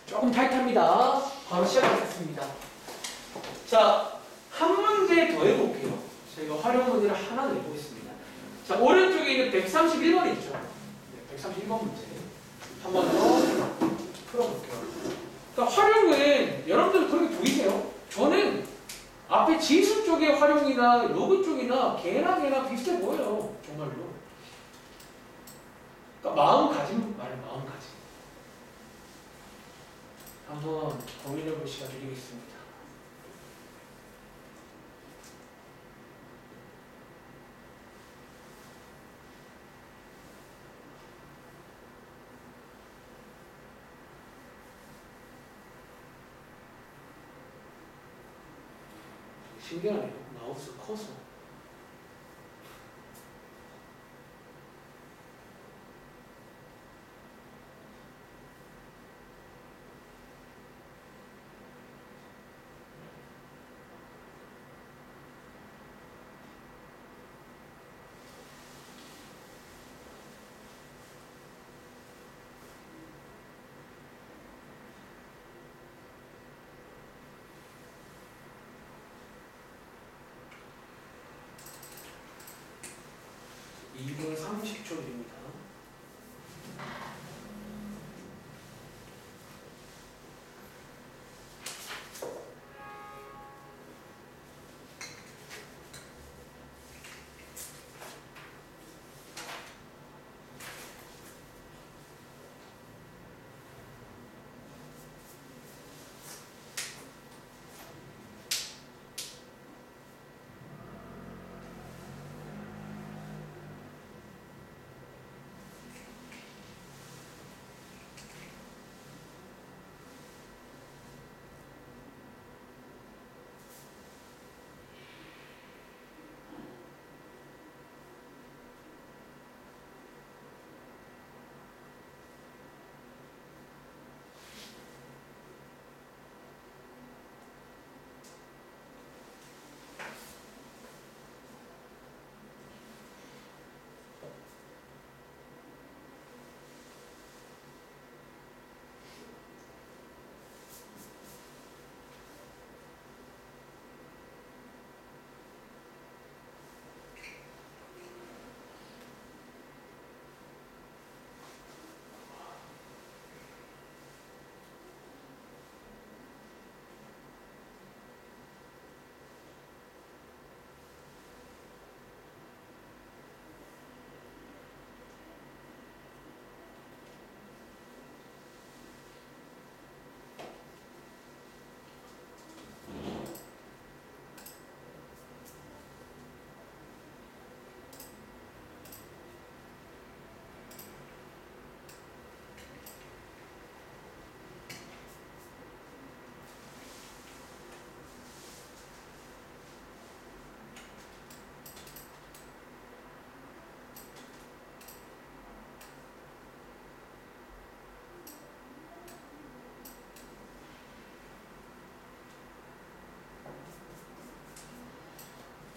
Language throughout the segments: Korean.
조금 타이트합니다. 바로 시작하겠습니다. 자, 한 문제 더 해볼게요. 저희가 활용 문제를 하나 내보겠습니다. 자, 오른쪽에 있는 131번 있죠? 네, 131번 문제. 한 번 더 풀어볼게요. 그러니까 활용은 여러분들 그렇게 보이세요? 저는 앞에 지수 쪽의 활용이나 로그 쪽이나 개나 비슷해 보여요. 정말로. 그러니까 마음가짐 말이에요. 마음가짐. 한번 고민해볼 시간 드리겠습니다. 신기하네요. 마우스 커서. (2분 30초) 드립니다.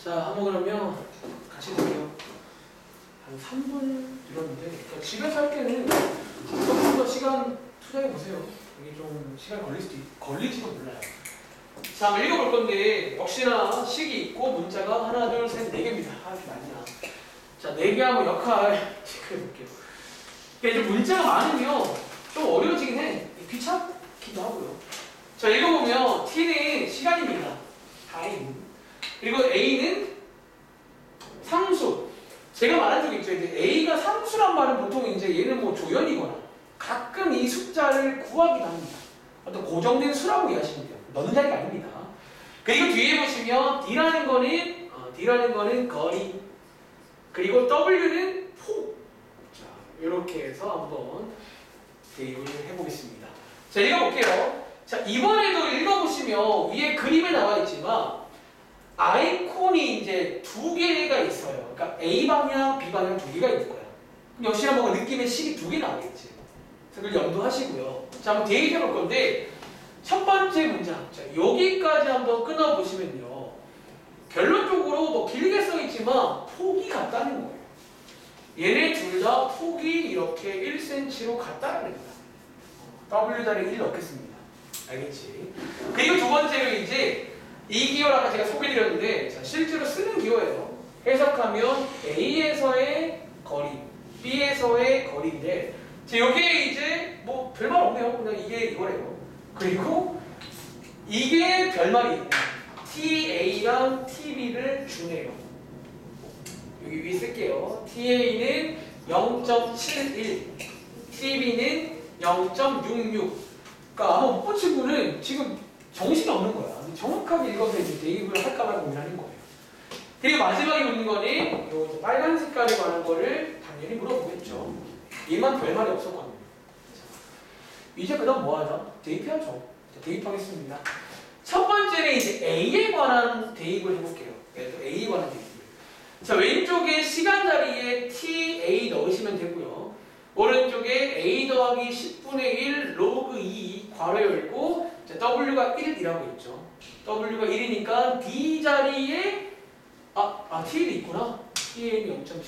자, 한번 그러면 같이 볼게요. 한 3분 들었는데, 그러니까 집에서 할 때는 조금 더 시간 투자해 보세요. 이게 좀 시간 걸릴지도 몰라요. 자, 한번 읽어볼 건데, 역시나 식이 있고 문자가 하나, 둘, 셋, 네 개입니다. 이렇게 많이나. 자, 네 개 한번 역할 체크해 볼게요. 그러니까 이제 문자가 많으면 좀 어려워지긴 해. 귀찮기도 하고요. 자, 읽어보면 T는 시간입니다. 타임. 그리고 A는 상수. 제가 말한 적이 있죠. 이제 A가 상수란 말은 보통 이제 얘는 뭐 조연이거나 가끔 이 숫자를 구하기도 합니다. 어떤 고정된 수라고 이해하시면 돼요. 넣는 자리가 아닙니다. 그리고 뒤에 보시면 D라는 거는 거리. 그리고 W는 폭. 자, 이렇게 해서 한번 대입을 해보겠습니다. 자, 읽어볼게요. 자, 이번에도 읽어보시면 위에 그림에 나와 있지만 아이콘이 이제 두 개가 있어요. 그러니까 A 방향, B 방향 두 개가 있는 거야. 그럼 역시나 뭔가 느낌의 식이 두 개 나오겠지. 그걸 염두하시고요. 자, 한번 대입해 볼 건데 첫 번째 문장. 자, 여기까지 한번 끊어보시면요. 결론적으로 뭐 길게 써있지만 폭이 같다는 거예요. 얘네 둘 다 폭이 이렇게 1cm로 같다는 겁니다. W 자리에 1 넣겠습니다. 알겠지? 그리고 두 번째로 이제 이 기호를 아까 제가 소개드렸는데 자, 실제로 쓰는 기호예요. 해석하면 A에서의 거리, B에서의 거리인데 자, 여기에 이제 뭐 별말 없네요. 그냥 이게 이거래요. 그리고 이게 별말이 있네. TA랑 TB를 주네요. 여기 위에 쓸게요. TA는 0.71, TB는 0.66. 그러니까 아마 못 본 친구는 지금 정신이 없는 거야. 정확하게 읽어서 이제 대입을 할까 말까 고민하는 거예요. 그리고 마지막에 묻는 거는 요 빨간 색깔에 관한 거를 당연히 물어보겠죠. 얘만 별말이 없었거든요. 이제 그 다음 뭐 하자? 대입해야죠. 자, 대입하겠습니다. 첫 번째는 이제 A에 관한 대입을 해볼게요. 그래서 A에 관한 대입. 자, 왼쪽에 시간 자리에 TA 넣으시면 되고요. 오른쪽에 A 더하기 10분의 1 로그 2 괄호 열고 자, W가 1이라고 있죠. W가 1이니까 D 자리에 TA도 있구나. TA는 0.7.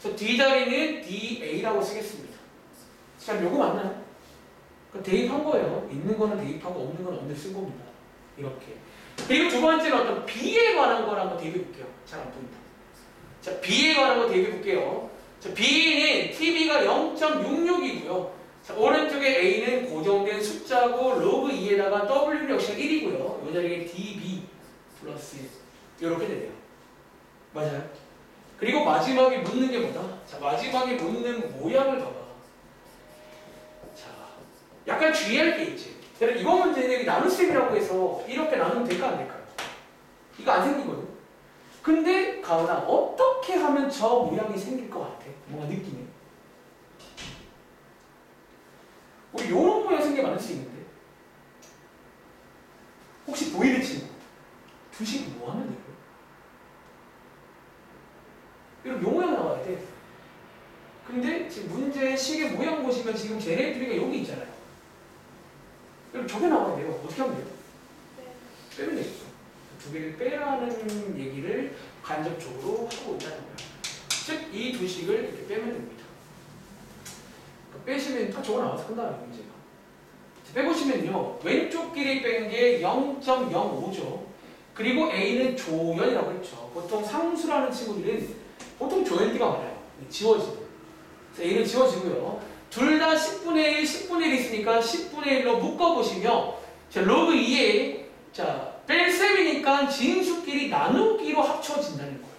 그래서 D 자리는 DA라고 쓰겠습니다. 자, 요거 맞나요? 그러니까 대입한 거예요. 있는 거는 대입하고 없는 건 없는 쓴 겁니다. 이렇게. 그리고 두 번째는 어떤 B에 관한 걸 한번 대입해 볼게요. 잘 안 보인다. 자, B에 관한 거 대입해 볼게요. 자, B는 TB가 0.66이고요. 자, 오른쪽에 A는 고정된 숫자고 로그 2에다가 W는 역시 1이고요. 이 자리에 DB 플러스 1. 이렇게 되네요. 맞아요? 그리고 마지막에 묻는 게 뭐다? 자, 마지막에 묻는 모양을 봐봐. 자, 약간 주의할 게 있지. 이번 문제는 나눗셈이라고 해서 이렇게 나누면 될까 안 될까요? 이거 안 생기거든. 근데 가은아 어떻게 하면 저 모양이 생길 것 같아? 뭔가 느낌이. 우리 요런 모양 생기게 만들 수 있는데 혹시 보이는 친구? 두식 뭐 하면 돼요? 이런 요 모양 나와야 돼. 근데 지금 문제 식의 모양 보시면 지금 쟤네들이 여기 있잖아요. 그럼 저게 나와야 돼요. 어떻게 하면 돼요? 빼면 되겠죠. 두 개를 빼라는 얘기를 간접적으로 하고 있다는 거예요. 즉, 이 두 식을 이렇게 빼면 됩니다. 빼시면 딱 저거 나와서 끝나요, 문제가. 빼보시면요. 왼쪽 길이 뺀 게 0.05죠. 그리고 A는 조연이라고 했죠. 보통 상수라는 친구들은 보통 조연띠가 많아요. 지워지고. 그래서 A는 지워지고요. 둘 다 10분의 1, 10분의 1 있으니까 10분의 1로 묶어보시면 자, 로그 2에 자, 뺄셈이니까 진수끼리 나누기로 합쳐진다는 거예요.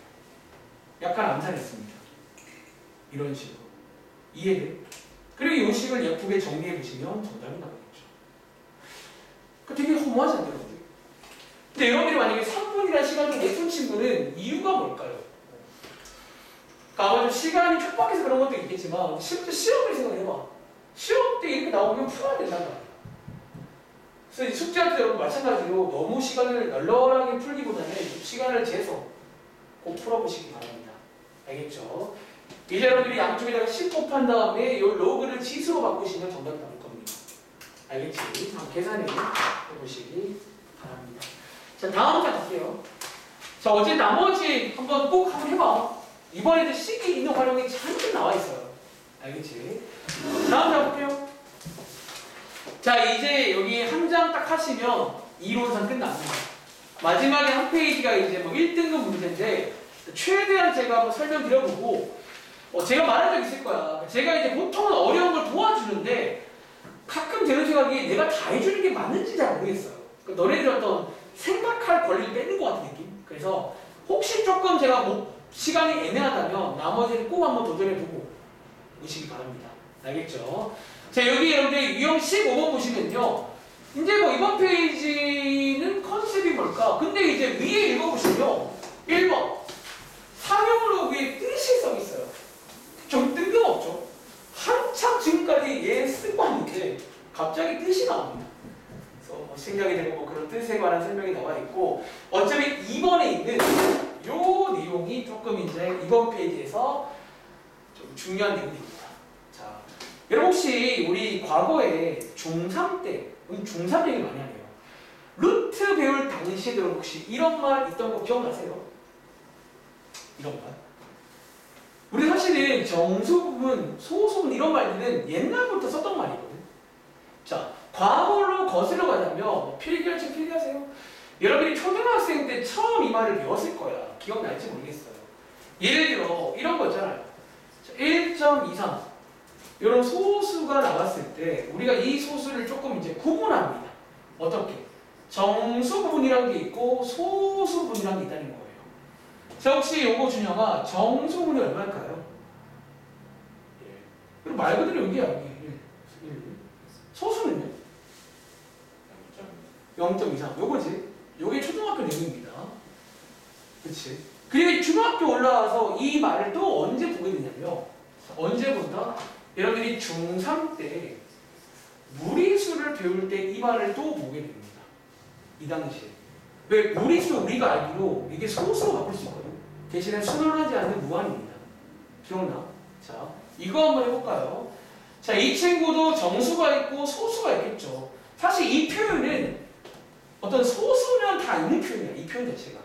약간 암산했습니다. 이런 식으로. 이해돼? 그리고 이 식을 예쁘게 정리해보시면 정답이 나오겠죠. 되게 허무하지 않나요, 여러분들? 근데 여러분들이 만약에 3분이라는 시간이 좀 예쁜 친구는 이유가 뭘까요? 아마 좀 시간이 촉박해서 그런 것도 있겠지만 실제 시험을 생각해봐. 시험 때 이렇게 나오면 풀어야 된단 말이야. 그래서 숙제할 때 여러분 마찬가지로 너무 시간을 널널하게 풀기보다는 시간을 재서 꼭 풀어보시기 바랍니다. 알겠죠? 이제 여러분들이 양쪽에다가 10 곱한 다음에 이 로그를 지수로 바꾸시면 정답이 나올 겁니다. 알겠지? 한번 계산해 보시기 바랍니다. 자, 다음 장 갈게요. 자, 어제 나머지 한번 꼭 한번 해봐. 이번에도 식이 있는 활용이 잔뜩 나와 있어요. 알겠지? 다음 장 볼게요. 자, 이제 여기 한 장 딱 하시면 이론상 끝납니다. 마지막에 한 페이지가 이제 뭐 1등급 문제인데 최대한 제가 한번 설명드려보고 제가 말한 적 있을 거야. 제가 이제 보통은 어려운 걸 도와주는데 가끔 드는 생각이 내가 다 해주는 게 맞는지 잘 모르겠어요. 그러니까 너네들 어떤 생각할 권리를 뺏는 것 같은 느낌? 그래서 혹시 조금 제가 뭐 시간이 애매하다면 나머지는 꼭 한번 도전해보고 오시기 바랍니다. 알겠죠? 자, 여기 여러분들 유형 15번 보시면요. 이제 뭐 이번 페이지는 컨셉이 뭘까? 근데 이제 위에 읽어보시면 1번 상용으로 위에 뜻이 써 있어요. 좀 뜬금없죠? 한참 지금까지 얘 쓰고 왔는데 갑자기 뜻이 나옵니다. 그래서 뭐 생략이 되고 뭐 그런 뜻에 관한 설명이 나와 있고 어차피 2번에 있는 요 내용이 조금 이제 이번 페이지에서 좀 중요한 내용입니다. 자, 여러분 혹시 우리 과거에 중3 때, 중3 얘기 많이 하네요. 루트 배울 당시에도 혹시 이런 말 있던 거 기억나세요? 이런 말? 우리 사실은 정수부분, 소수분 이런 말들은 옛날부터 썼던 말이거든. 자, 과거로 거슬러 가자면 뭐 필기할지 필기하세요. 여러분이 초등학생 때 처음 이 말을 배웠을 거야. 기억날지 모르겠어요. 예를 들어 이런 거 있잖아요. 1.23 이런 소수가 나왔을 때 우리가 이 소수를 조금 이제 구분합니다. 어떻게? 정수분이라는 게 있고 소수분이라는 게 있다는 거예요. 자, 혹시 요거 준영아 정수분이 얼마일까요? 그럼 말 그대로 여기야. 여기. 소수는요? 0.23 요거지. 요게 초등학교 내용입니다. 그치? 그리고 중학교 올라와서 이 말을 또 언제 보게 되냐면 언제 본다? 여러분이 중3 때 무리수를 배울 때 이 말을 또 보게 됩니다. 이 당시에. 왜? 무리수 우리가 알기로 이게 소수로 바꿀 수 있거든. 대신에 순환하지 않는 무한입니다. 기억나? 자, 이거 한번 해볼까요? 자, 이 친구도 정수가 있고 소수가 있겠죠. 사실 이 표현은 어떤 소수면 다 있는 표현이야. 이 표현 자체가.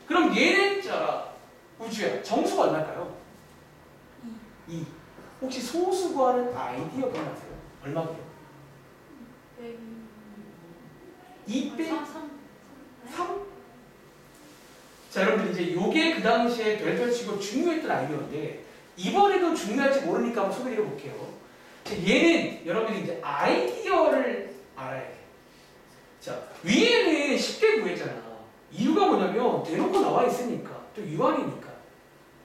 그럼 얘는 자 우주야. 정수가 얼마일까요? 2. 혹시 소수 구하는 아이디어 기억나세요? 얼마게요? 2 빼기 3? 자, 여러분들 이제 요게 그 당시에 별표 치고 중요했던 아이디어인데 이번에도 중요할지 모르니까 한번 소개해 볼게요. 얘는 여러분들이 이제 아이디어를 알아야 돼. 자, 위에는 쉽게 구했잖아. 이유가 뭐냐면 대놓고 나와 있으니까. 또 유한이니까.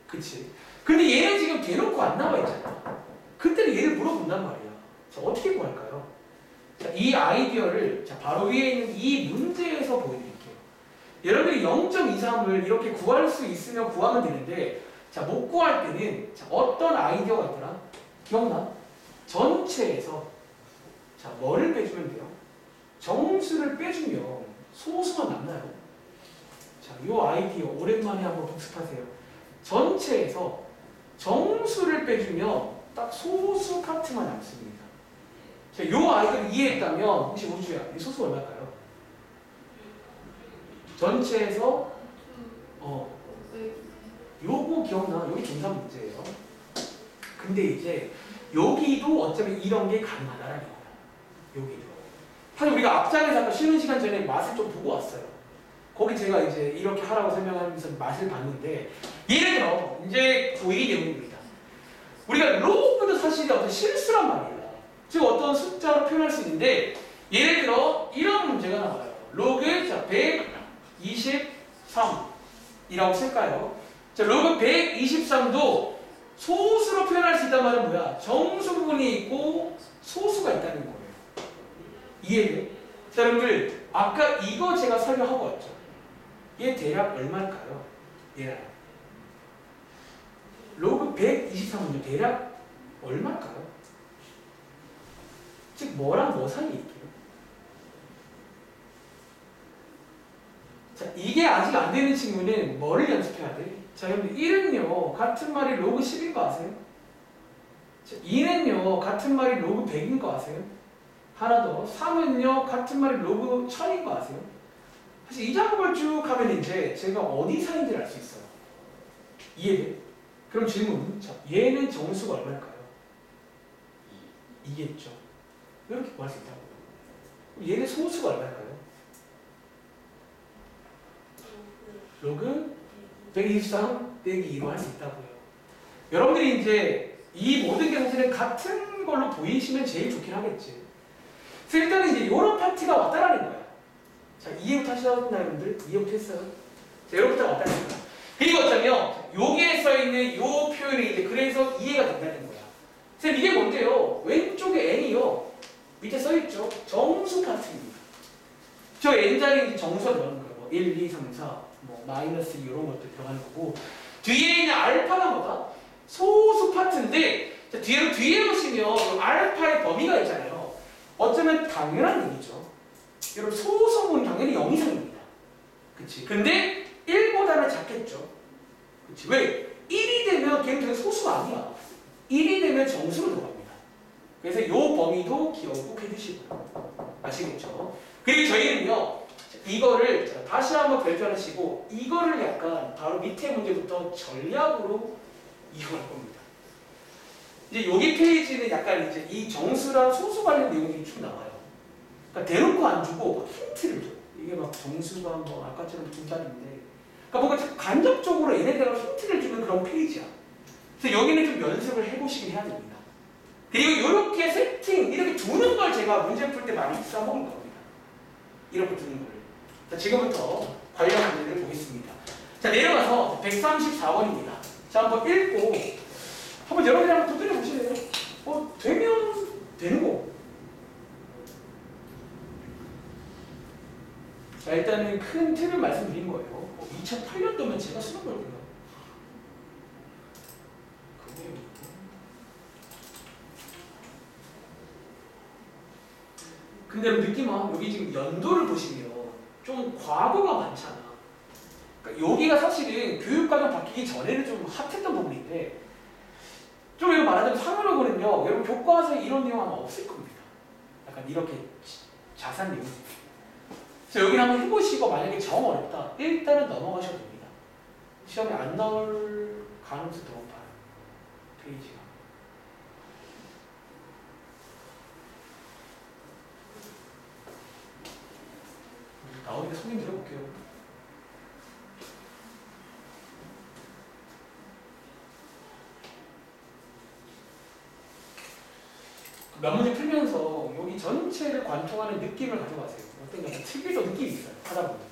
그치? 근데 얘는 지금 대놓고 안 나와 있잖아. 그때는 얘를 물어본단 말이야. 자, 어떻게 구할까요? 자, 이 아이디어를 자, 바로 위에 있는 이 문제에서 보여드릴게요. 여러분들이 0.23을 이렇게 구할 수 있으면 구하면 되는데 자, 못 구할 때는 자, 어떤 아이디어가 있더라? 기억나? 전체에서 자, 뭐를 빼주면 돼요? 정수를 빼주면 소수만 남나요? 자, 이 아이디어 오랜만에 한번 복습하세요. 전체에서 정수를 빼주면 딱 소수 파트만 남습니다. 자, 이 아이디어를 이해했다면 혹시 우주야, 이 소수 얼마일까요? 전체에서 요거 기억나? 여기 중산 문제예요. 근데 이제 여기도 어차피 이런 게 가능하다라는 거야. 여기도. 사실 우리가 앞장에서 아까 쉬는 시간 전에 맛을 좀 보고 왔어요. 거기 제가 이제 이렇게 하라고 설명하면서 맛을 봤는데 예를 들어 이제 고2 내용입니다. 우리가 로그도 사실 어떤 실수란 말이야. 즉 어떤 숫자로 표현할 수 있는데 예를 들어 이런 문제가 나와요. 로그 자 123이라고 쓸까요? 자, 로그 123도 소수로 표현할 수 있단 말은 뭐야? 정수 부분이 있고 소수가 있다는 거예요. 이해돼? 자, 여러분들 아까 이거 제가 설명하고 왔죠. 얘 대략 얼마일까요? 얘랑 로그 123은요 대략 얼마일까요? 즉 뭐랑 뭐 사이에 있게요? 자, 이게 아직 안 되는 친구는 뭐를 연습해야 돼? 자, 여러분들 1은요 같은 말이 로그 10인 거 아세요? 자, 2는요 같은 말이 로그 100인 거 아세요? 하나 더 3은요 같은 말이 로그 1000인 거 아세요? 사실 이 작업을 쭉 하면 이제 제가 어디 사이인지 알 수 있어요. 이해돼? 그럼 질문. 자, 얘는 정수가 얼마일까요? 2겠죠. 이렇게 구할 수 있다고요. 얘는 소수가 얼마일까요? 로그 123 빼기 2로 할 수 있다고요. 여러분들이 이제 이 모든 게 사실은 같은 걸로 보이시면 제일 좋긴 하겠지. 그래서 일단은 이제 이런 파트가 왔다라는 거야. 자, 이해부터 하셨나요, 여러분들? 이해부터 했어요? 자, 여러분부터 왔다는 거야. 그리고 어쩌면 여기에 써있는 요 표현이 이제 그래서 이해가 된다는 거야. 그래서 이게 뭔데요? 왼쪽에 n이요. 밑에 써있죠? 정수 파트입니다. 저 n자리 이제 정수가 들어가는 거예요. 뭐 1, 2, 3, 4, 뭐 마이너스 이런 것들 들어가는 거고 뒤에 있는 알파가 뭐다? 소수 파트인데 자, 뒤에 보시면 알파의 범위가 있잖아요. 어쩌면 당연한 얘기죠. 여러분 소수는 당연히 0 이상입니다. 그치? 근데 1보다는 작겠죠. 그치? 왜? 1이 되면 걔는 되게 소수가 아니야. 1이 되면 정수로 들어갑니다. 그래서 이 범위도 기억 꼭 해주시고요. 아시겠죠? 그리고 저희는요, 이거를 다시 한번 별표하시고 이거를 약간 바로 밑에 문제부터 전략으로 이용할 겁니다. 이제 여기 페이지는 약간 이제 이 정수랑 소수 관련 내용이 쭉 나와요. 그러니까 대놓고 안 주고 힌트를 줘. 이게 막 정수가 뭐 아까처럼 두 자리인데, 그러니까 뭔가 간접적으로 얘네들하고 힌트를 주는 그런 페이지야. 그래서 여기는 좀 연습을 해보시긴 해야 됩니다. 그리고 이렇게 세팅, 이렇게 두는 걸 제가 문제 풀 때 많이 써먹을 겁니다. 이렇게 두는 걸. 자, 지금부터 관련 문제를 보겠습니다. 자, 내려가서 134번입니다. 자, 한번 읽고 한번 여러분이 한번 두드려 보실래요? 되면 되는 거. 자, 일단은 큰 틀을 말씀드린 거예요. 2008년도면 제가 쓰는 거거든요. 근데 느낌은 여기 지금 연도를 보시면 좀 과거가 많잖아. 그러니까 여기가 사실은 교육과정 바뀌기 전에는 좀 핫했던 부분인데, 좀 이거 말하자면 상으로는요, 여러분 교과서에 이런 내용 아마 없을 겁니다. 약간 이렇게 자세한 내용이. 그래서 여기 한번 해보시고 만약에 정 어렵다, 일단은 넘어가셔도 됩니다. 시험에 안 나올 가능성이 더 높아요. 페이지가. 나오니까 손님 드려볼게요. 몇 문제 풀면서 여기 전체를 관통하는 느낌을 가져가세요. 어떤 약간 특유의 느낌이 있어요. 하다 보면.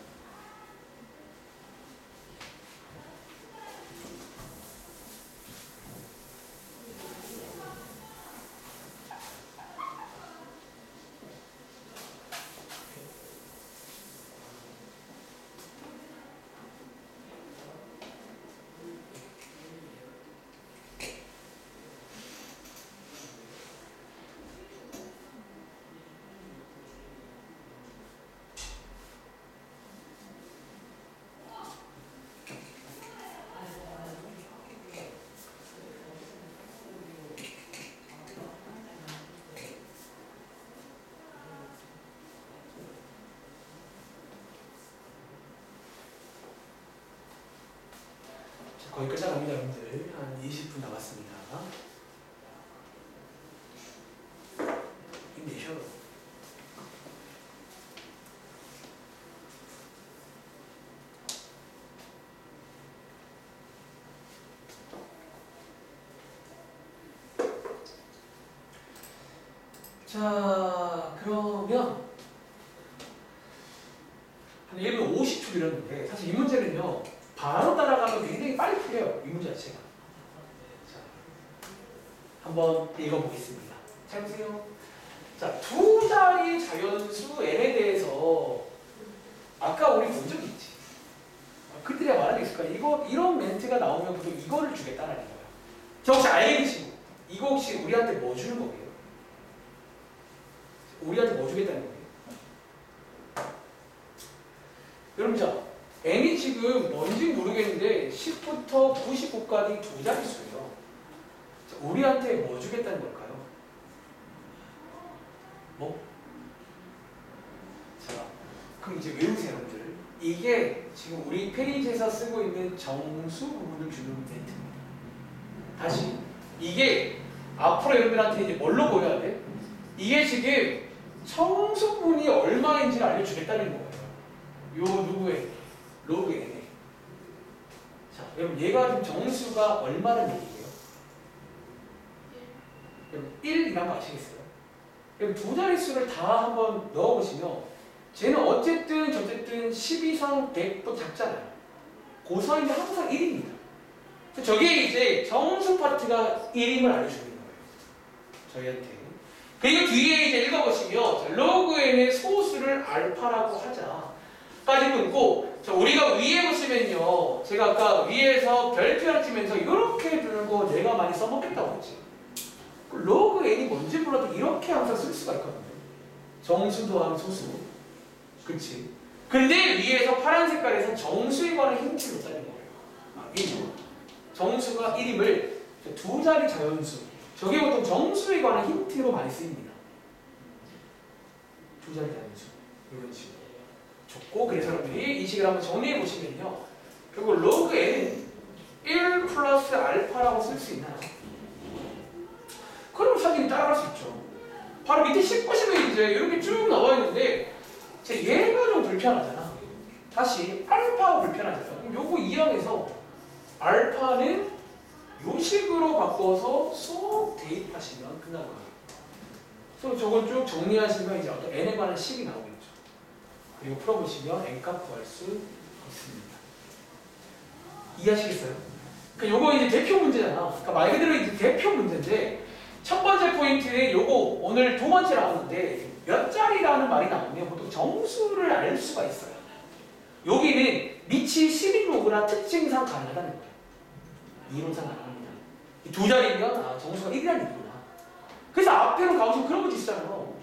거의 끝나갑니다, 여러분들. 한 20분 남았습니다. 힘내셔. 자, 그러면 한 1분 50초 이랬는데, 사실 이 문제는요, 바로 따라가면 굉장히 빨리 풀려요. 이 문제 자체가. 자, 한번 읽어보겠습니다. 잘 보세요. 자, 두 자리 자연수 n에 대해서 아까 우리 본 적이 있지. 그때 내가 말한 게 있을까? 이런 멘트가 나오면 보통 이거를 주겠다는 거예요. 저 혹시 알겠지? 이거 혹시 우리한테 뭐 주는 거예요? 우리한테 뭐 주겠다는 거예요? 여러분, 자, n이 지금 뭔지 모르겠는데 10부터 99까지 두 자릿수예요. 우리한테 뭐 주겠다는 걸까요? 뭐? 자, 그럼 이제 외우세요, 여러분들. 이게 지금 우리 페이지에서 쓰고 있는 정수 부분을 주는 멘트입니다. 다시, 이게 앞으로 여러분들한테 이제 뭘로 보여야 돼? 이게 지금 청수분이 얼마인지를 알려주겠다는 거예요. 요 누구의? 로그 n에. 자, 여러분 얘가 지금 정수가 얼마라는 얘기예요? 여러분 1이란 거 아시겠어요? 여러분 두 자릿수를 다 한번 넣어보시면 쟤는 어쨌든 저쨌든 10 이상 100도 작잖아요. 고사인데 항상 1입니다. 저게 이제 정수 파트가 1임을 알려주는 거예요. 저희한테. 그리고 뒤에 이제 읽어보시면 로그 n의 소수를 알파라고 하자 까지 끊고, 우리가 위에 보시면요, 제가 아까 위에서 별표를 치면서 이렇게 들고 내가 많이 써먹겠다고 했지. 로그 n이 뭔지 몰라도 이렇게 항상 쓸 수가 있거든요. 정수 더하기 소수. 그치? 근데 위에서 파란 색깔에서 정수에 관한 힌트를 짜는 거예요. 1. 정수가 1임을 두 자리 자연수. 저게 보통 정수에 관한 힌트로 많이 쓰입니다. 두 자리 자연수. 이런 식으로. 좋고, 그래서 여러분들이 이 식을 한번 정리해 보시면요. 그리고 로그 n은 1 플러스 알파라고 쓸 수 있나요? 그럼 사실 따라갈 수 있죠. 바로 밑에 19시면 이제 이렇게 쭉 나와 있는데 얘가 좀 불편하잖아. 다시 알파가 불편하잖아. 그럼 요거 이항에서 알파는 요 식으로 바꿔서 쏙 대입하시면 끝나는 거예요. 그래서 저걸 쭉 정리하시면 이제 어떤 n에 관한 식이 나오겠죠. 그리고 풀어보시면 n값 구할 수 있습니다. 이해하시겠어요? 그러니까 요거 이제 대표 문제잖아. 그러니까 말 그대로 이제 대표 문제인데 첫 번째 포인트는 요거 오늘 두 번째 나오는데 몇 자리라는 말이 나오면 보통 정수를 알 수가 있어요. 여기는 밑이 11로그라 특징상 가능하다는 거예요. 이론상 가능합니다. 두 자리면 정수가 1이라는 얘기구나. 그래서 앞에로 가보시면 그런 것도 있잖아요.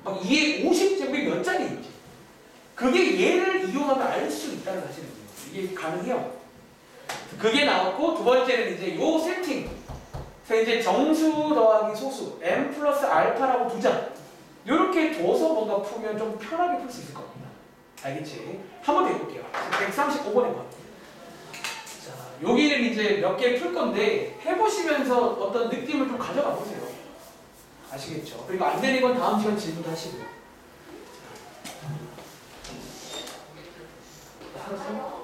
막 2의 50제곱이 몇 자리인지. 그게 얘를 이용하면 알 수 있다는 사실이에요. 이게 가능해요. 그게 나왔고 두 번째는 이제 요 세팅. 그래서 이제 정수 더하기 소수 m 플러스 알파라고 두자. 요렇게 둬서 뭔가 풀면 좀 편하게 풀 수 있을 겁니다. 알겠지? 한번 더 해볼게요. 135번에 봐. 자, 여기는 이제 몇 개 풀 건데 해보시면서 어떤 느낌을 좀 가져가 보세요. 아시겠죠? 그리고 안 되는 건 다음 시간 질문하시고요. 알았어요?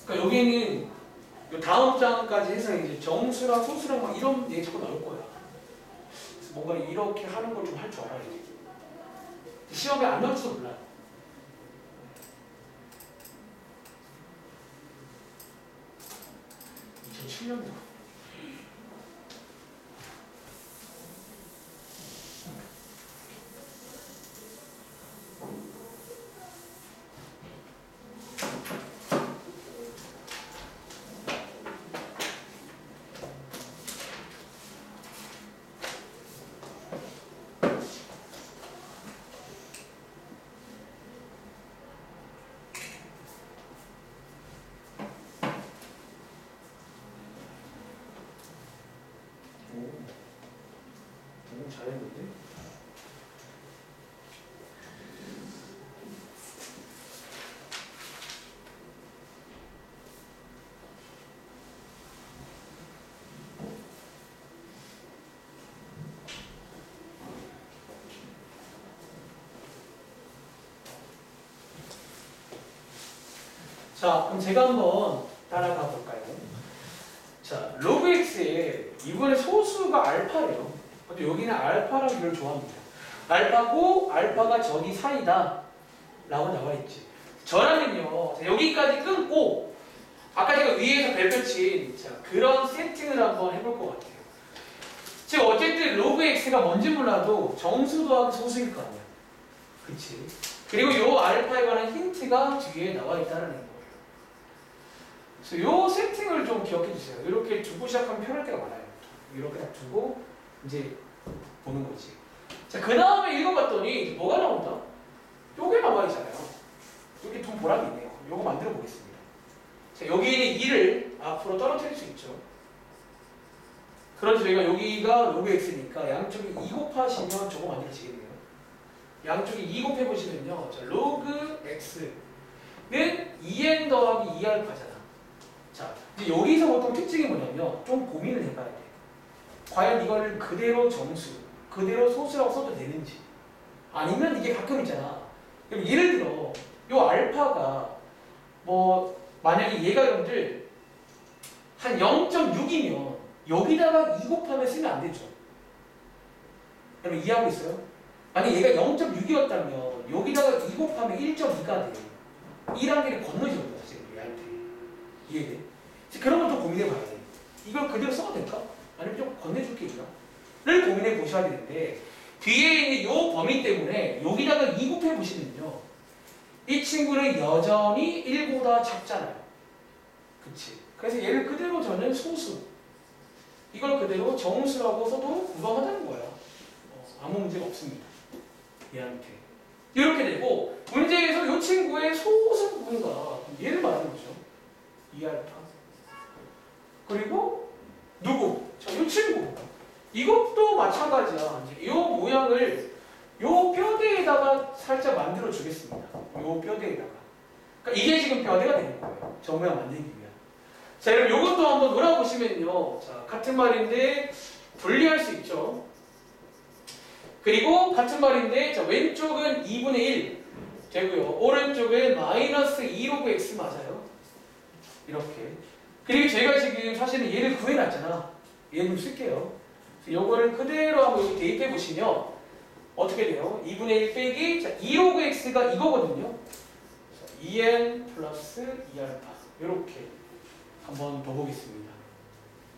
그러니까 여기는 다음 장까지 해서 이제 정수랑 소수랑 막 이런 얘기 자꾸 나올 거야. 그래서 뭔가 이렇게 하는 걸 좀 할 줄 알아야 돼. 시험에 안 나올지도 몰라요. 잘했는데? 자, 그럼 제가 한번 따라가 볼까요? 자, 로그 x에 이번에 소수가 알파래요. 근데 여기는 알파랑 비를 좋아합니다. 알파고 알파가 전이 4이다 라고 나와있지. 저라면요, 여기까지 끊고 아까 제가 위에서 별표친 그런 세팅을 한번 해볼 것 같아요. 지금 어쨌든 로그 x가 뭔지 몰라도 정수 더하기 소수일 거 아니야. 그치? 그리고 요 알파에 관한 힌트가 뒤에 나와있다는 거예요. 그래서 요 세팅을 좀 기억해 주세요. 이렇게 두고 시작하면 편할 때가 많아요. 이렇게 딱 두고 이제 보는 거지. 자, 그 다음에 읽어봤더니 뭐가 나온다? 요게 나와 있잖아요. 여기 두 보람이 있네요. 요거 만들어 보겠습니다. 자, 여기는 2를 앞으로 떨어뜨릴 수 있죠. 그래서 저희가 여기가 로그 x니까 양쪽에 2 곱하시면 저거 만들어지겠네요. 양쪽에 2 곱해보시면요. 자, 로그 x는 2n 더하기 2알파잖아. 자, 이제 여기서 보통 특징이 뭐냐면 좀 고민을 해봐야 돼. 과연 이걸 그대로 정수, 그대로 소수라고 써도 되는지. 아니면 이게 가끔 있잖아. 그럼 예를 들어 요 알파가 뭐 만약에 얘가 여러분들 한 0.6이면 여기다가 2 곱하면 쓰면 안 되죠. 여러분 이해하고 있어요? 아니 얘가 0.6이었다면 여기다가 2 곱하면 1.2가 돼. 1단계를 건너지거든요. 사실 얘한테. 이해돼? 그런 건 좀 고민해 봐야 돼. 이걸 그대로 써도 될까? 아니면 좀 건네줄게 있나? 를 고민해 보셔야 되는데 뒤에 있는 요 범위 때문에 여기다가 2 곱해 보시면요. 이 친구는 여전히 1보다 작잖아요. 그치? 그래서 얘를 그대로 저는 소수. 이걸 그대로 정수라고 써도 무방하다는 거야. 아무 문제가 없습니다. 얘한테. 이렇게 되고 문제에서 이 친구의 소수 부분과 얘를 말하는 거죠. 2알파. 그리고 누구? 자, 이 친구. 이것도 마찬가지야. 이제 이 모양을 요 뼈대에다가 살짝 만들어 주겠습니다. 요 뼈대에다가. 그러니까 이게 지금 뼈대가 되는 거예요. 저 모양 만들기 위한. 자, 여러분 요것도 한번 놀아보시면요. 자, 같은 말인데 분리할 수 있죠. 그리고 같은 말인데 자, 왼쪽은 2분의 1 되고요. 오른쪽은 마이너스 2 로그 x 맞아요. 이렇게. 그리고 제가 지금 사실은 얘를 구해놨잖아. 얘 좀 쓸게요. 요거를 그대로 한번 여기 대입해 보시면 어떻게 돼요? 2분의 1 빼기 자, 2 로그 x가 이거거든요. 2n 플러스 2알파 이렇게 한번 더 보겠습니다.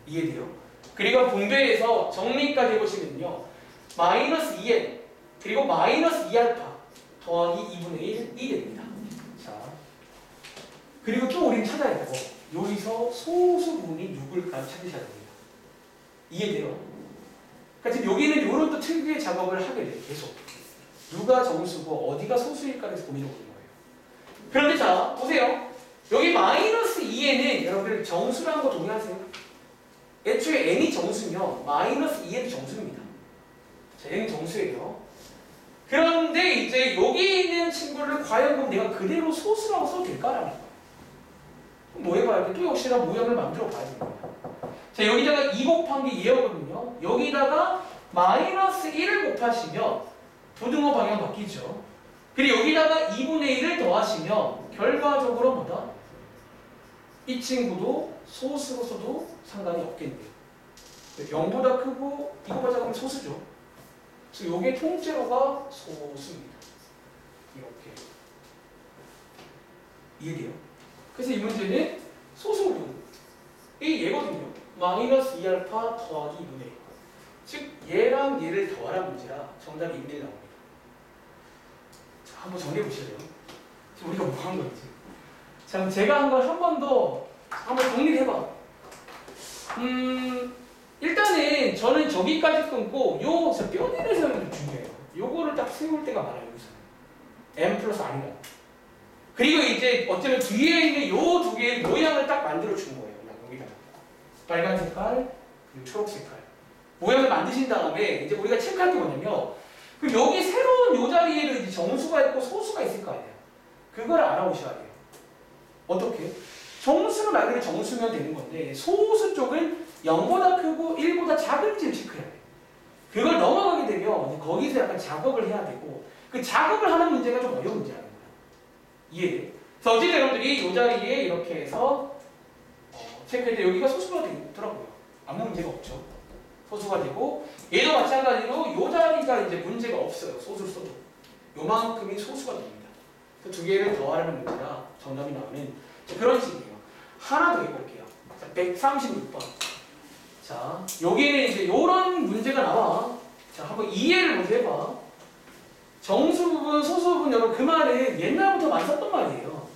이해돼요? 그리고 분배해서 정리까지 해보시면요. 마이너스 2n 그리고 마이너스 2알파 더하기 2분의 1이 됩니다. 자, 그리고 또 우리는 찾아야 되고 여기서 소수분이 누굴까 찾으셔야 됩니다. 이해돼요? 그러니까 지금 여기는 이런 또 특유의 작업을 하게 돼요. 계속. 누가 정수고 어디가 소수일까에 대해서 고민해 보는 거예요. 그런데 자, 보세요. 여기 마이너스 2n은 여러분들 정수라는 거 동의하세요? 애초에 n이 정수면 마이너스 2n이 정수입니다. 자, n이 정수예요. 그런데 이제 여기 있는 친구를 과연 그럼 내가 그대로 소수라고 써도 될까라는 거예요. 그럼 뭐 해봐야 돼? 또 역시나 모양을 만들어 봐야 됩니다. 자, 여기다가 2 곱한 게 얘거든요. 여기다가 마이너스 1을 곱하시면 부등호 방향 바뀌죠. 그리고 여기다가 2분의 1을 더하시면 결과적으로 뭐다? 이 친구도 소수로서도 상관이 없겠네요. 0보다 크고 이거보다 작으면 소수죠. 그래서 이게 통째로가 소수입니다. 이렇게. 이해돼요? 그래서 이 문제는 소수분이 얘거든요. 마이너스 2알파 더하기 2분의 1. 즉 얘랑 얘를 더하라는 문제라 정답이 2분의 1 나옵니다. 자, 한번 정리해 보실래요? 지금 우리가 뭐 한 건지. 자, 그럼 제가 한 걸 한 번 더 한번 정리를 해봐. 일단은 저는 저기까지 끊고 요 뼈대를 세우는 게 중요해요. 요거를 딱 세울 때가 많아요. 여기서 m 플러스 r이다. 그리고 이제 어쩌면 뒤에 있는 요 두 개의 모양을 딱 만들어 준 거예요. 그냥 여기다가 빨간 색깔 그리고 초록 색깔 모양을 만드신 다음에 이제 우리가 체크할 게 뭐냐면 그럼 여기 새로운 요 자리에도 이제 정수가 있고 소수가 있을 거 아니에요. 그걸 알아보셔야 돼요. 어떻게? 정수는 말 그대로 정수면 되는 건데 소수 쪽은 0보다 크고 1보다 작은지를 체크해야 돼요. 그걸 넘어가게 되면 거기서 약간 작업을 해야 되고 그 작업을 하는 문제가 좀 어려운 문제라는 거예요. 이해돼요? 그래서 어쨌든 여러분들이 이 자리에 이렇게 해서 체크할 때 여기가 소수가 되더라고요. 아무 문제가 없죠. 소수가 되고 얘도 마찬가지로 이 자리가 이제 문제가 없어요. 소수를 써도. 요만큼이 소수가 됩니다. 그 두 개를 더하라는 문제라 정답이 나오는 그런 식이에요. 하나 더 해볼게요. 자, 136번. 자, 여기는 이제 요런 문제가 나와. 자, 한번 이해를 먼저 해봐. 정수 부분, 소수 부분 여러분 그 말은 옛날부터 많이 썼던 말이에요.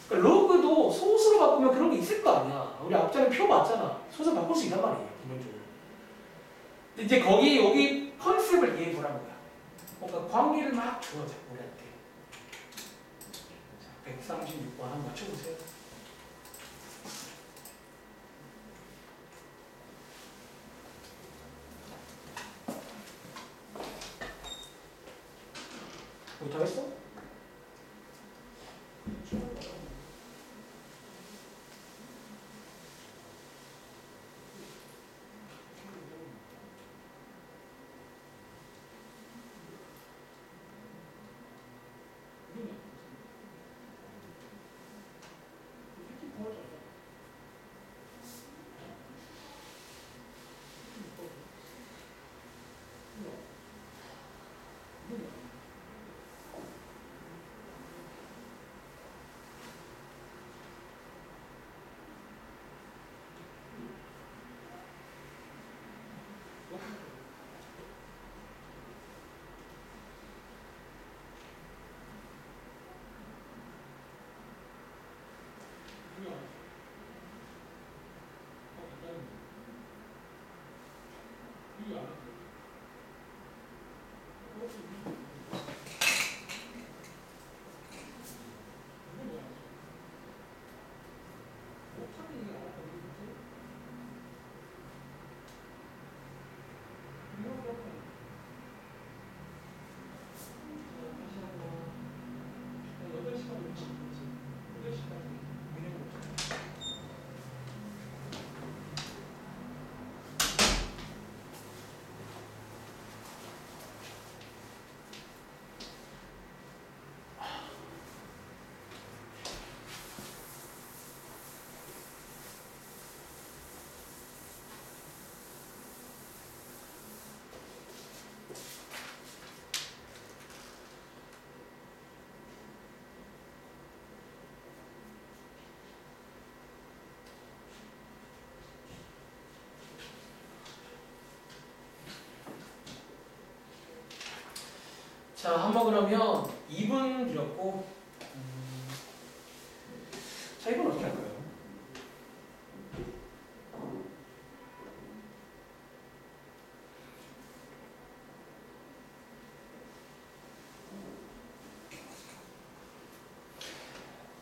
그러니까 로그도 소수로 바꾸면 그런 게 있을 거 아니야. 우리 앞전에 표 봤잖아. 소수 바꿀 수 있단 말이에요. 기본적으로. 근데 이제 여기 컨셉을 이해해 보라는 거야. 뭔가 관계를 막 줘야 돼, 우리한테. 자, 136번 한번 맞춰보세요. 못하겠어? 자, 한번 그러면 2분 드렸고, 자, 이건 어떻게 할까요?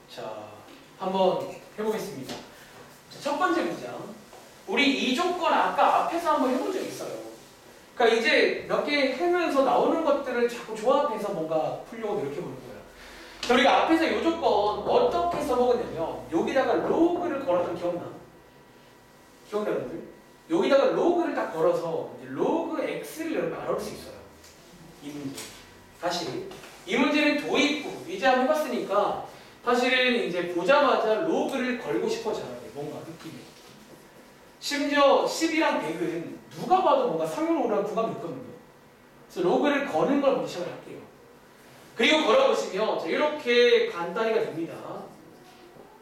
자, 한번 해보겠습니다. 자, 첫 번째 문장. 우리 이 조건 아까 앞에서 한번 해본 적 있어요. 그러니까 이제 몇 개 하면서 나오는 것들을 자꾸 조합해서 뭔가 풀려고 노력해보는 거야. 자, 우리가 앞에서 이 조건 어떻게 써먹었냐면 여기다가 로그를 걸었던 기억나? 기억나 여러분들? 여기다가 로그를 딱 걸어서 이제 로그 x를 여러분 알아볼 수 있어요. 이 문제. 다시 이 문제는 도입부 이제 한번 해봤으니까 사실은 이제 보자마자 로그를 걸고 싶어져야 돼. 뭔가 느낌이. 심지어 10이랑 100은 누가 봐도 뭔가 상용으로랑 부감됐거든요. 그래서 로그를 거는 걸 먼저 시작을 할게요. 그리고 걸어보시면 자, 이렇게 간단히가 됩니다.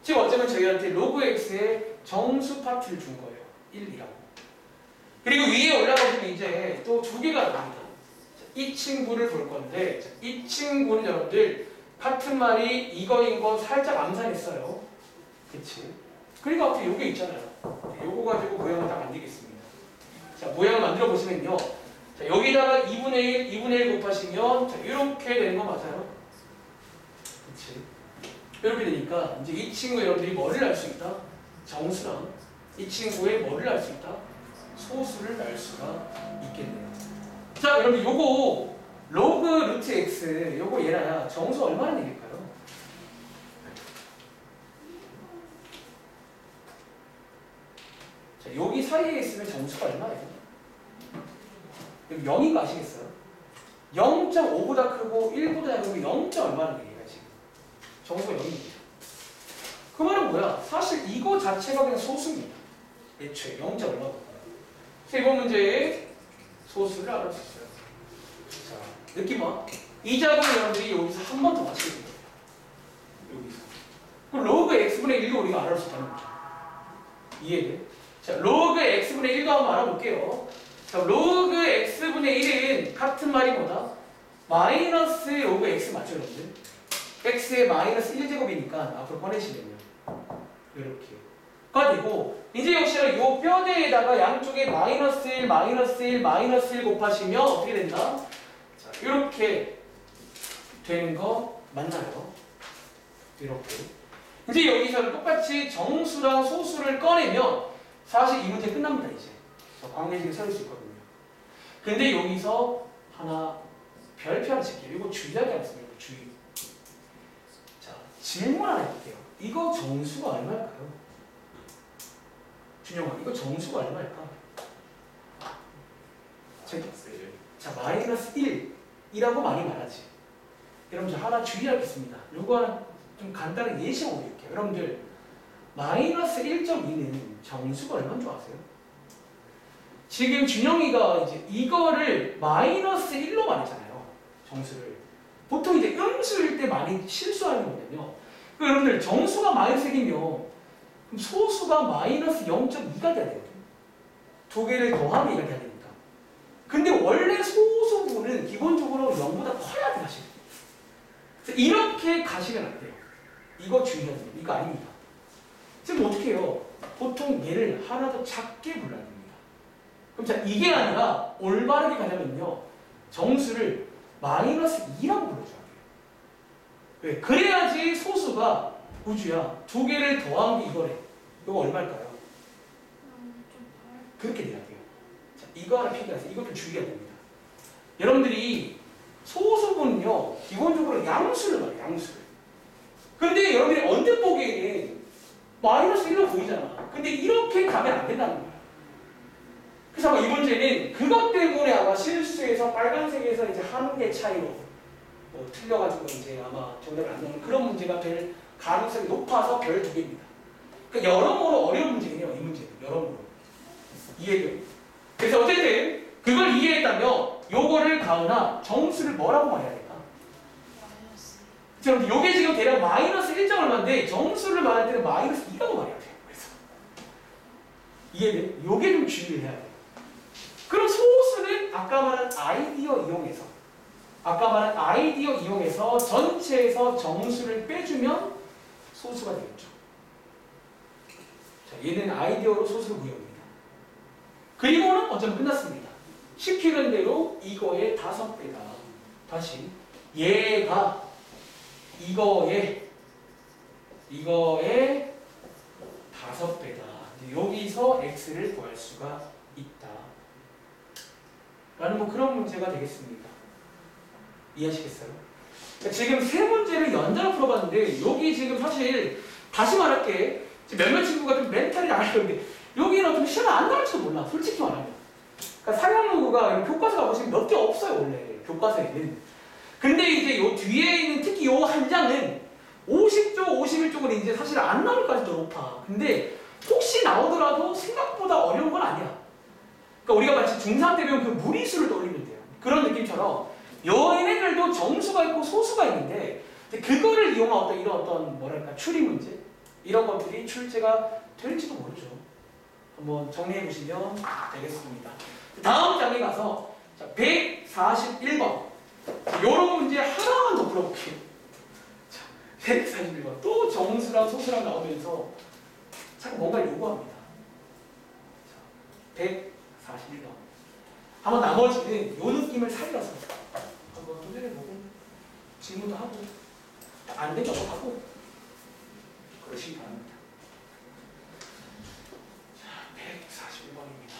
지금 어쩌면 저희한테 로그 x의 정수 파트를 준 거예요. 1이라고. 그리고 위에 올라가시면 이제 또 두 개가 나옵니다. 이 친구를 볼 건데 이 친구는 여러분들 같은 말이 이거인 거 살짝 암산했어요. 그치? 그리고 앞에 요게 있잖아요. 요거 가지고 모양을 딱 만들겠습니다. 자, 모양을 만들어 보시면요. 자, 여기다가 2분의 1, 2분의 1 곱하시면 자, 이렇게 되는 거 맞아요? 그치? 이렇게 되니까 이제 이 친구 여러분들이 뭐를 알 수 있다? 정수랑 이 친구의 뭐를 알 수 있다? 소수를 알 수가 있겠네요. 자, 여러분 요거 로그 루트 x 요거 얘라야 정수 얼마나 되겠까요? 자, 여기 사이에 있으면 정수가 얼마예요? 0인 거 아시겠어요? 0.5보다 크고 1보다 작으면 0. 얼마나 돼 얘가 지금? 정수가 0입니다. 그 말은 뭐야? 사실 이거 자체가 그냥 소수입니다. 애초에 0. 얼마보다. 그래서 이번 문제에 소수를 알아볼 수 있어요. 자, 느낌 와? 이 작은 여러분들이 여기서 한 번 더 맞추게 돼요. 여기서. 그럼 로그 x분의 1도 우리가 알아볼 수 있다는 거죠. 이해돼? 자, 로그 x분의 1도 한번 알아볼게요. 자, 로그 x분의 1은 같은 말이 뭐다? 마이너스 로그 x 맞죠, 여러분들? x의 마이너스 1제곱이니까 앞으로 꺼내시면요. 이렇게. 가 되고, 이제 역시나 요 뼈대에다가 양쪽에 마이너스 1, 마이너스 1, 마이너스 1 곱하시면 어떻게 된다? 자, 이렇게 되는 거 맞나요? 이렇게. 이제 여기서는 똑같이 정수랑 소수를 꺼내면 사실 이 문제 끝납니다, 이제. 관계식을 세울 수 있거든요. 근데 여기서 하나 별표 하나 칠게요. 이거 주의하게 하겠습니다. 주의. 자, 질문 하나 해볼게요. 이거 정수가 얼마일까요? 준영아, 이거 정수가 얼마일까? 자, 마이너스 1이라고 많이 말하지. 여러분들 하나 주의하겠습니다. 이거 하나 좀 간단하게 예시로 보여드릴게요. 여러분들 마이너스 1.2는 정수가 얼마인 줄 아세요? 지금 준영이가 이제 이거를 마이너스 1로 말했잖아요. 정수를. 보통 이제 음수일 때 많이 실수하는 거거든요. 여러분들 정수가 마이너스 1이면 그럼 소수가 마이너스 0.2가 돼야 되거든요. 두 개를 더하면 2가 돼야 되니까. 근데 원래 소수분은 기본적으로 0보다 커야 돼, 사실. 이렇게 가시면 안 돼요. 이거 주의해야 돼요. 이거 아닙니다. 지금 어떻게 해요? 보통 얘를 하나 더 작게 불러야 됩니다. 그럼 자, 이게 아니라 올바르게 가려면요. 정수를 마이너스 2라고 불러줘야 돼요. 왜? 그래야지 소수가 우주야. 두 개를 더한 게 이거래. 이거 얼마일까요? 그렇게 돼야 돼요. 자, 이거 하나 필기하세요. 이것도 주의해야 됩니다. 여러분들이 소수분은요. 기본적으로 양수를 말해요. 양수를. 근데 여러분들이 언뜻 보기에는 마이너스 1로 보이잖아. 근데 이렇게 가면 안 된다는 거야. 그래서 아마 이 문제는 그것 때문에 아마 실수해서 빨간색에서 이제 한 개 차이로 뭐 틀려가지고 이제 아마 정답을 안 나오는 그런 문제가 될 가능성이 높아서 별 2개입니다. 그러니까 여러모로 어려운 문제네요. 이 문제는 여러모로 이해돼요. 그래서 어쨌든 그걸 이해했다면 요거를 가거나 정수를 뭐라고 말해야 될까? 그럼 요게 지금 대략 마이너스 1점 얼마인데 정수를 말할 때는 마이너스 2라고 말해야 돼요. 그래서 이해돼? 요게 좀 주의를 해야 돼요. 그럼 소수는 아까 말한 아이디어 이용해서 아까 말한 아이디어 이용해서 전체에서 정수를 빼주면 소수가 되겠죠. 자, 얘는 아이디어로 소수를 구해옵니다. 그리고는 어쩌면 끝났습니다. 시키는 대로 이거의 5배다. 다시 얘가 이거의 5배다. 여기서 x를 구할 수가 있다. 라는 뭐 그런 문제가 되겠습니다. 이해하시겠어요? 그러니까 지금 세 문제를 연달아 풀어봤는데 여기 지금 사실 다시 말할게. 몇몇 친구가 좀 멘탈이 나가는데 여기는 어떻게 시험에 안 나올지도 몰라. 솔직히 말하면. 그러니까 상형로그가 교과서 가보시면 몇 개 없어요. 원래 교과서에는. 근데 이제 요 뒤에 있는 특히 요 한 장은 50쪽, 51쪽은 이제 사실 안 나올 가능성이 높아. 근데 혹시 나오더라도 생각보다 어려운 건 아니야. 그러니까 우리가 마치 중3 때 배운 그 무리수를 떠올리면 돼요. 그런 느낌처럼 얘네들도 정수가 있고 소수가 있는데 그거를 이용한 어떤 이런 어떤 뭐랄까 추리 문제 이런 것들이 출제가 될지도 모르죠. 한번 정리해 보시면 되겠습니다. 다음 장에 가서 141번 이런 문제 하나만 더 풀어볼게요. 141번 또 정수랑 소수랑 나오면서 자꾸 뭔가를 요구합니다. 141번 한번 나머지는 요 느낌을 살려서 한번 도전해보고 질문도 하고 안 되면 하고 그러시기 바랍니다. 자, 141번입니다.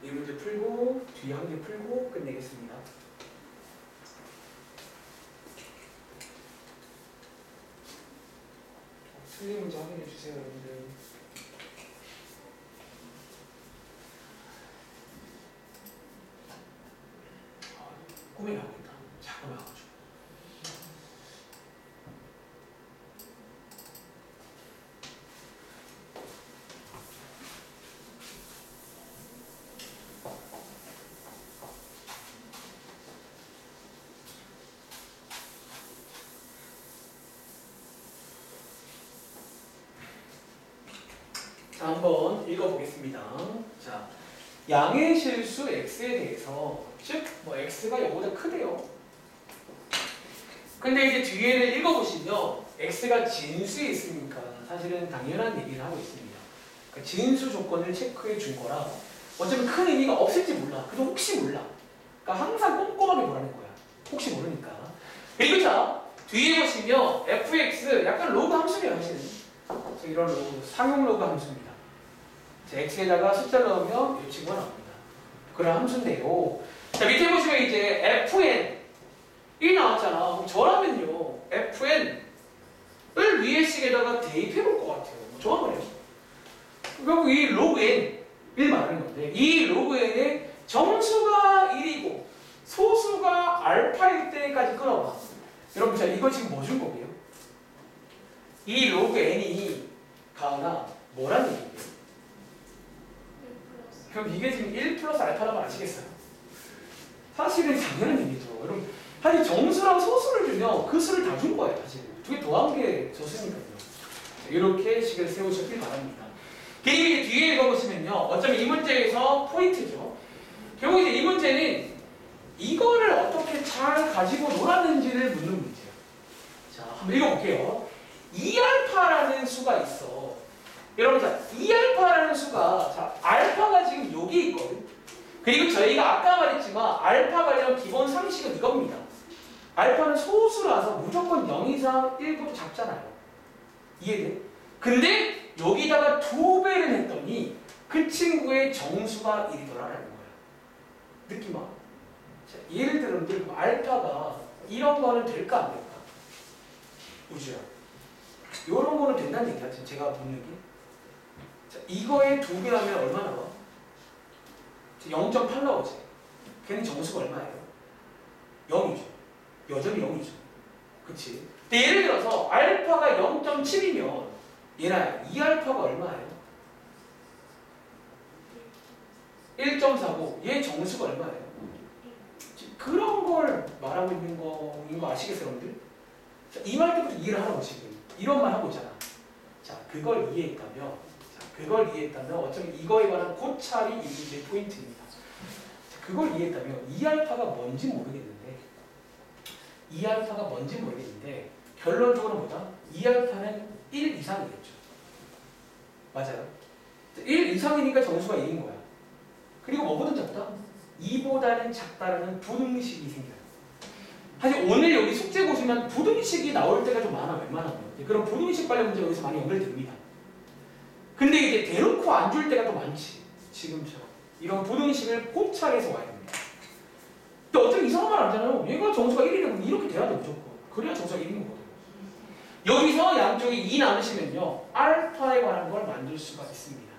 이 문제 풀고 뒤에 한 개 풀고 끝내겠습니다. 틀린 문제 확인해 주세요, 여러분들. 꿈에 나옵니다. 자꾸 나오죠. 자, 한번 읽어보겠습니다. 자, 양의 실수 x에 대해서 즉, 뭐 x가 0보다 크대요. 근데 이제 뒤에를 읽어보시면 x가 진수에 있으니까 사실은 당연한 얘기를 하고 있습니다. 그러니까 진수 조건을 체크해 준 거라 어차피 큰 의미가 없을지 몰라. 그래도 혹시 몰라. 그러니까 항상 꼼꼼하게 보라는 거야. 혹시 모르니까. 그리고 자, 뒤에 보시면 fx 약간 로그 함수네요, 사실은. 이런 로그, 상용 로그 함수입니다. x에다가 숫자를 넣으면 이 친구가 나옵니다. 그런 함수인데요. 자, 밑에 보시면 이제 fn 이 나왔잖아. 그럼 저라면요, fn 을 위의식에다가 대입해 볼 것 같아요. 좋아 말이에요. 결국 이 로그 n 1 말하는 건데 이 로그 n의 정수가 1이고 소수가 알파일 때까지 끊어봐. 여러분 자 이거 지금 뭐 준 거예요? 이 로그 n이 가나 뭐란 얘기예요? 그럼 이게 지금 1 플러스 알파라고 아시겠어요? 사실은 당연한 얘기죠. 여러분 사실 정수랑 소수를 주면 그 수를 다 준 거예요. 사실 두 개 더한 게 저수니까요. 이렇게 식을 세우셨길 바랍니다. 그리고 이제 뒤에 읽어보시면요. 어쩌면 이 문제에서 포인트죠. 결국 이제 이 문제는 이거를 어떻게 잘 가지고 놀았는지를 묻는 문제예요. 자, 한번 읽어볼게요. 2알파라는 수가 있어. 여러분, 자, 2알파라는 수가, 자, 알파가 지금 여기 있거든. 그리고 저희가 아까 말했지만, 알파 관련 기본 상식은 이겁니다. 알파는 소수라서 무조건 0 이상 1보다 작잖아요. 이해돼? 근데 여기다가 2배를 했더니 그 친구의 정수가 1이더라라는 거야. 느낌 와? 자, 예를 들어 알파가 이런 거는 될까 안 될까? 우주야. 이런 거는 된다는 얘기야. 지금 제가 묻는 게. 자, 이거에 2배 하면 얼마 나와? 0.8 나오지. 걔는 정수가 얼마예요? 0이죠. 여전히 0이죠. 그치? 근데 예를 들어서 알파가 0.7이면 얘나 2알파가 얼마예요? 1.4고 얘 정수가 얼마예요? 그런 걸 말하고 있는 거인 거 아시겠어요, 여러분들? 자, 이 말 때부터 이해를 하라고 지금 이런 말 하고 있잖아. 자, 그걸 이해했다면 어쩌면 이거에 관한 고찰이 이 문제의 포인트입니다. 자, 그걸 이해했다면 2알파가 뭔지 모르겠는데 결론적으로 뭐다? 2알파는 1 이상이겠죠. 맞아요? 1 이상이니까 정수가 1인 거야. 그리고 뭐보다 작다? 2보다는 작다라는 부등식이 생겨요. 사실 오늘 여기 숙제 보시면 부등식이 나올 때가 좀 많아, 웬만하면. 그럼 부등식 관련 문제 여기서 많이 연결됩니다. 근데 이제 대놓고 안 줄 때가 더 많지. 지금처럼. 이런 부등식을 고찰해서 와야 됩니다. 근데 어차피 이상한 말 하잖아요. 얘가 정수가 1이라면 이렇게 돼야 돼, 무조건. 그래야 정수가 1인 거거든요. 여기서 양쪽에 2 나누시면요. 알파에 관한 걸 만들 수가 있습니다.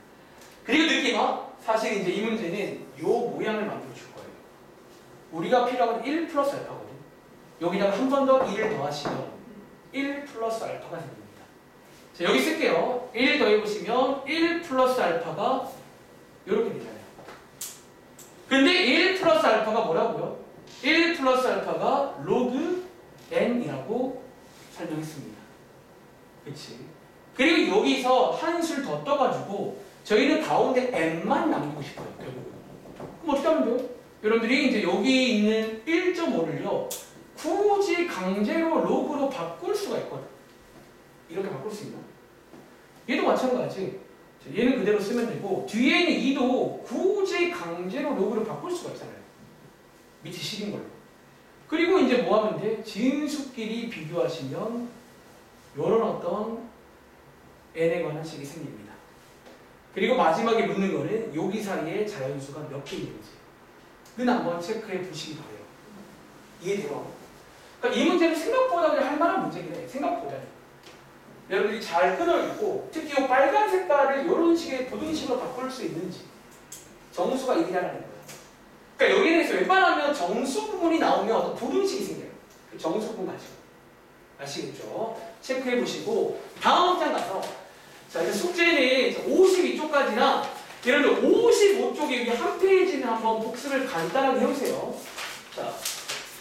그리고 느낌은 사실 이제 이 문제는 요 모양을 만들어 줄 거예요. 우리가 필요한 건 1 플러스 알파거든. 여기다가 한 번 더 1을 더하시면 1 플러스 알파가 생깁니다. 자, 여기 쓸게요. 1 더해보시면 1 플러스 알파가 이렇게 되잖아요. 근데 1 플러스 알파가 뭐라고요? 1 플러스 알파가 로그 n이라고 설명했습니다. 그치? 그리고 여기서 한 술 더 떠가지고 저희는 가운데 n만 남기고 싶어요. 결국은. 그럼 어떻게 하면 돼요? 여러분들이 이제 여기 있는 1.5를요. 굳이 강제로 로그로 바꿀 수가 있거든. 이렇게 바꿀 수 있나? 얘도 마찬가지. 얘는 그대로 쓰면 되고 뒤에 있는 2도 굳이 강제로 로그로 바꿀 수가 있잖아요. 밑에 식인 걸로. 그리고 이제 뭐 하면 돼? 진수끼리 비교하시면 요런 어떤 n에 관한 식이 생깁니다. 그리고 마지막에 묻는 거는 여기 사이에 자연수가 몇 개 있는지는 한번 체크해 보시기 바래요. 이해돼요? 그러니까 이 문제는 생각보다 그냥 할 만한 문제긴 해. 생각보다는. 여러분들이 잘 끊어있고 특히 이 빨간 색깔을 이런 식의 부등식으로 바꿀 수 있는지 정수가 1이라는 거예요. 그러니까 여기에 대해서 웬만하면 정수 부분이 나오면 어떤 부등식이 생겨요. 그 정수 부분 가지고. 아시겠죠? 체크해 보시고 다음 장 가서 자 이제 숙제는 52쪽까지나 예를 들어 55쪽에 여기 한 페이지는 한번 복습을 간단하게 해보세요. 자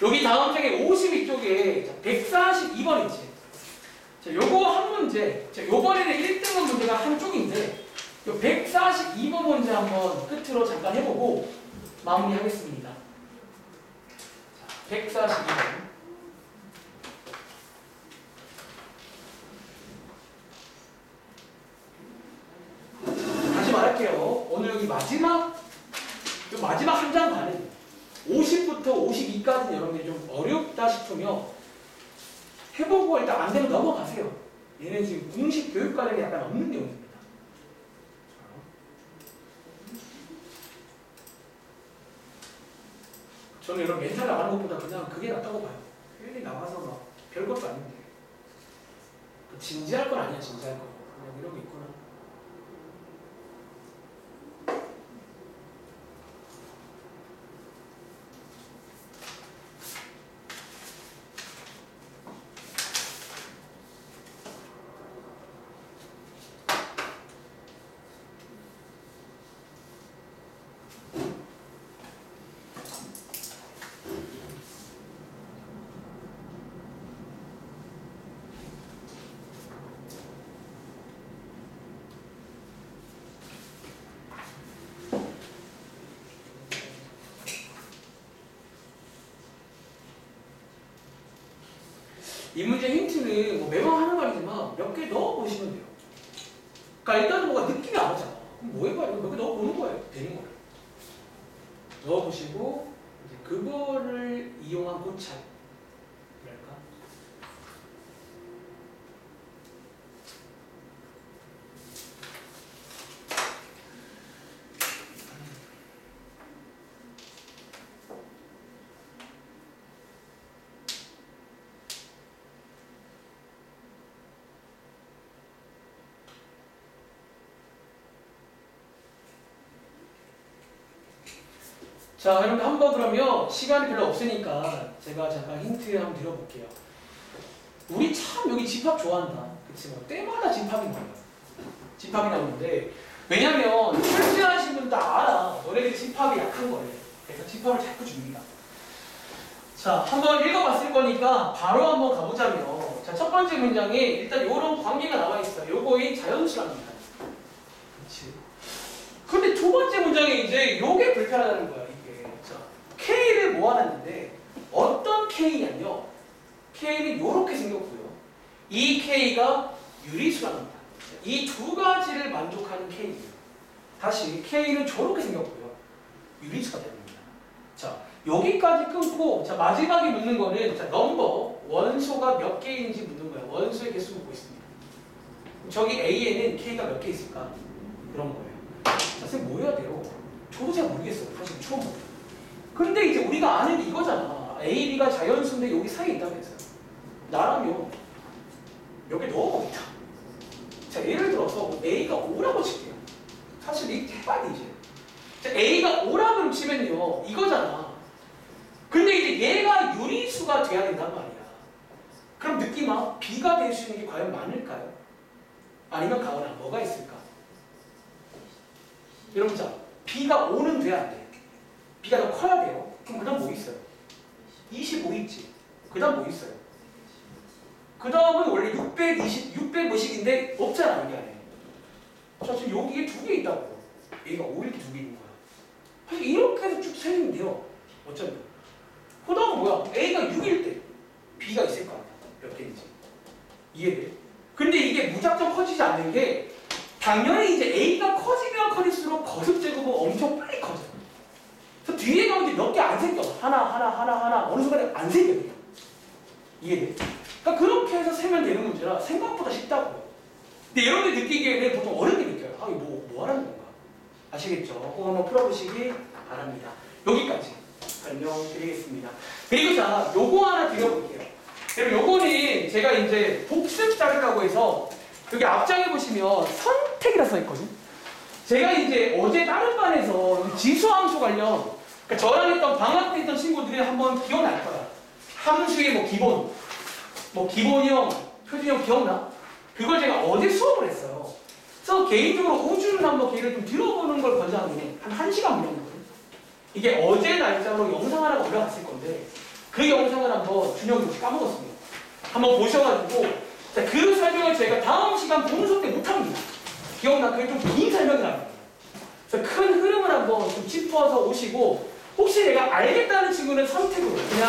여기 다음 장에 52쪽에 142번이지. 자 요거 한 문제. 자 요번에는 1등급 문제가 한쪽인데 요 142번 문제 한번 끝으로 잠깐 해보고 마무리하겠습니다. 자 142번. 말할게요. 오늘 여기 마지막 한 장 반은 50부터 52까지는 여러분들이 좀 어렵다 싶으면 해보고 일단 안 되면 넘어가세요. 얘는 지금 공식 교육 관련이 약간 없는 내용입니다. 저는 이런 멘탈 나가는 것보다 그냥 그게 낫다고 봐요. 괜히 나가서 막 별것도 아닌데. 진지할 건 아니야, 진지할 거. 그냥 이런 게 있구나. 이 문제 힌트는 뭐 매번 하는 말이지만 몇 개 넣어보시면 돼요. 그러니까 일단은 뭐가 느낌이 안 오잖아. 그럼 뭐 해봐요? 몇 개 넣어보는 거예요. 되는 거예요. 넣어보시고 이제 그거를 이용한 고찰. 뭐랄까? 자, 여러분 한번 그러면 시간이 별로 없으니까 제가 잠깐 힌트 한번 드려볼게요. 우리 참 여기 집합 좋아한다. 그치? 뭐 때마다 집합이 나와요. 집합이 나오는데 왜냐면 출제하신 분 다 알아. 너네들 집합이 약한 거예요. 그래서 집합을 자꾸 줍니다. 자, 한번 읽어봤을 거니까 바로 한번 가보자면 자, 첫 번째 문장에 일단 이런 관계가 나와 있어요. 요거의 자연수랍니다. 그치? 근데 두 번째 문장에 이제 요게 불편하다는 거야. K를 모아놨는데 어떤 K냐면요. K는 이렇게 생겼고요. 이 K가 유리수랍니다. 이 두 가지를 만족하는 K예요. 다시 K는 저렇게 생겼고요. 유리수가 됩니다. 자, 여기까지 끊고 자 마지막에 묻는 거는 자, 넘버 원소가 몇 개인지 묻는 거예요. 원소의 개수 묻고 있습니다. 저기 A에는 K가 몇 개 있을까? 그런 거예요. 자, 선생님 뭐 해야 돼요? 저도 잘 모르겠어요. 사실 처음 보고. 근데 이제 우리가 아는 게 이거잖아. A, B가 자연수인데 여기 사이에 있다면서요. 나라면 여기 넣어보겠다. 자, 예를 들어서 뭐 A가 5라고 칠게요. 사실 이게 해봐야 돼, 이제. 자, A가 5라고 치면요. 이거잖아. 근데 이제 얘가 유리수가 돼야 된단 말이야. 그럼 느낌아, B가 될 수 있는 게 과연 많을까요? 아니면 가오나 뭐가 있을까? 여러분, 자, B가 5는 돼야 안 돼. B가 더 커야 돼요. 그럼 그 다음 뭐 있어요? 25 있지. 그 다음 뭐 있어요? 그 다음은 원래 600 뭐씩인데 없잖아, 여기 안에. 자, 지금 여기에 두 개 있다고요. A가 5 이렇게 두 개 있는 거야. 사실 이렇게 해서 쭉 세면 돼요. 어쩌면. 그 다음은 뭐야? A가 6일 때 B가 있을 거 아니야. 몇 개인지. 이해돼? 근데 이게 무작정 커지지 않는 게 당연히 이제 A가 커지면 커질수록 거듭 제곱은 엄청 빨리 커져. 그래서 뒤에 가면 이제 몇 개 안 생겨. 하나 어느 순간에 안 생겨. 이해돼? 그러니까 그렇게 해서 세면 되는 문제라 생각보다 쉽다고요. 근데 여러분들 느끼기에는 보통 어렵게 느껴요. 아, 이거 뭐 하라는 건가? 아시겠죠? 그거 한번 풀어보시기 바랍니다. 여기까지 설명드리겠습니다. 그리고 자, 요거 하나 드려볼게요. 여러분, 요거는 제가 이제 복습 자료라고 해서 여기 앞장에 보시면 선택이라 써있거든요. 제가 이제 어제 다른 반에서 지수함수 관련 그러니까 저랑 했던 방학 때 있던 친구들이 한번 기억날 거야. 함수의 뭐 기본형, 표준형 기억나? 그걸 제가 어제 수업을 했어요. 그래서 개인적으로 우주를 한번 기회를 좀 들어보는 걸 권장하는데 한 1시간 물었거든요. 이게 어제 날짜로 영상 하나가 올라갔을 건데 그 영상을 한번 준영이 혹시 까먹었습니다. 한번 보셔가지고 자, 그 설명을 제가 다음 시간 본수 때 못합니다. 기억나? 그게 좀 긴 설명이랍니다. 그래서 큰 흐름을 한번 좀 짚어서 오시고 혹시 내가 알겠다는 친구는 그냥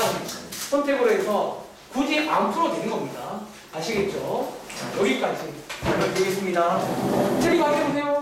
선택으로 해서 굳이 안 풀어도 되는 겁니다. 아시겠죠? 자, 여기까지 설명드리겠습니다. 체리 확인해보세요.